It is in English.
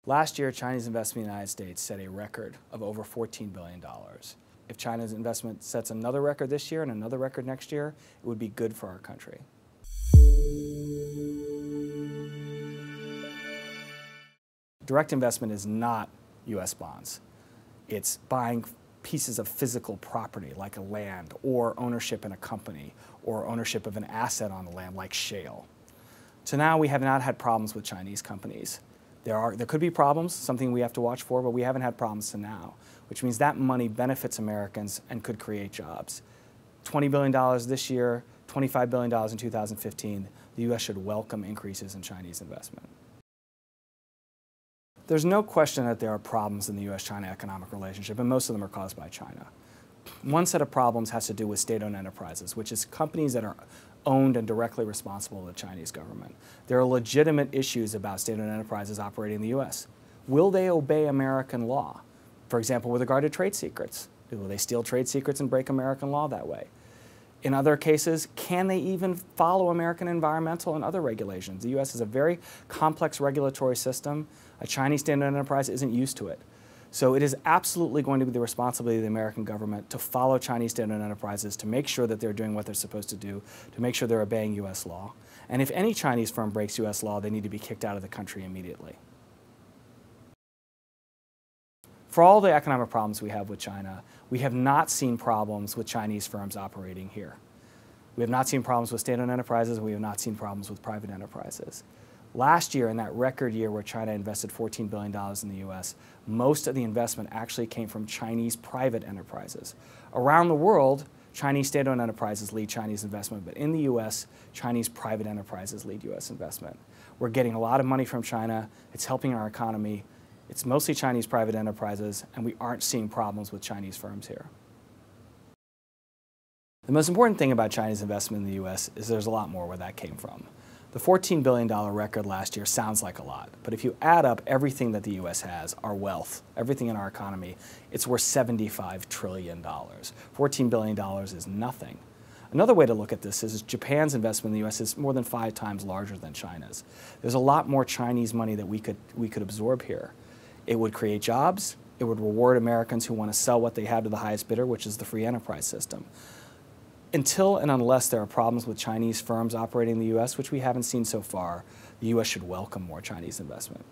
Last year, Chinese investment in the United States set a record of over $14 billion. If China's investment sets another record this year and another record next year, it would be good for our country. Direct investment is not U.S. bonds. It's buying pieces of physical property like a land or ownership in a company or ownership of an asset on the land like shale. To now, we have not had problems with Chinese companies. There could be problems, something we have to watch for, but we haven't had problems to now, which means that money benefits Americans and could create jobs. $20 billion this year, $25 billion in 2015, the U.S. should welcome increases in Chinese investment. There's no question that there are problems in the U.S.-China economic relationship, and most of them are caused by China. One set of problems has to do with state-owned enterprises, which is companies that are owned and directly responsible to the Chinese government. There are legitimate issues about state-owned enterprises operating in the U.S. Will they obey American law? For example, with regard to trade secrets. Will they steal trade secrets and break American law that way? In other cases, can they even follow American environmental and other regulations? The U.S. is a very complex regulatory system. A Chinese state-owned enterprise isn't used to it. So it is absolutely going to be the responsibility of the American government to follow Chinese state-owned enterprises, to make sure that they're doing what they're supposed to do, to make sure they're obeying U.S. law. And if any Chinese firm breaks U.S. law, they need to be kicked out of the country immediately. For all the economic problems we have with China, we have not seen problems with Chinese firms operating here. We have not seen problems with state-owned enterprises, and we have not seen problems with private enterprises. Last year, in that record year where China invested $14 billion in the U.S., most of the investment actually came from Chinese private enterprises. Around the world, Chinese state-owned enterprises lead Chinese investment, but in the U.S., Chinese private enterprises lead U.S. investment. We're getting a lot of money from China. It's helping our economy. It's mostly Chinese private enterprises, and we aren't seeing problems with Chinese firms here. The most important thing about Chinese investment in the U.S. is there's a lot more where that came from. The $14 billion record last year sounds like a lot, but if you add up everything that the U.S. has, our wealth, everything in our economy, it's worth $75 trillion. $14 billion is nothing. Another way to look at this is Japan's investment in the U.S. is more than 5 times larger than China's. There's a lot more Chinese money that we could absorb here. It would create jobs. It would reward Americans who want to sell what they have to the highest bidder, which is the free enterprise system. Until and unless there are problems with Chinese firms operating in the U.S., which we haven't seen so far, the U.S. should welcome more Chinese investment.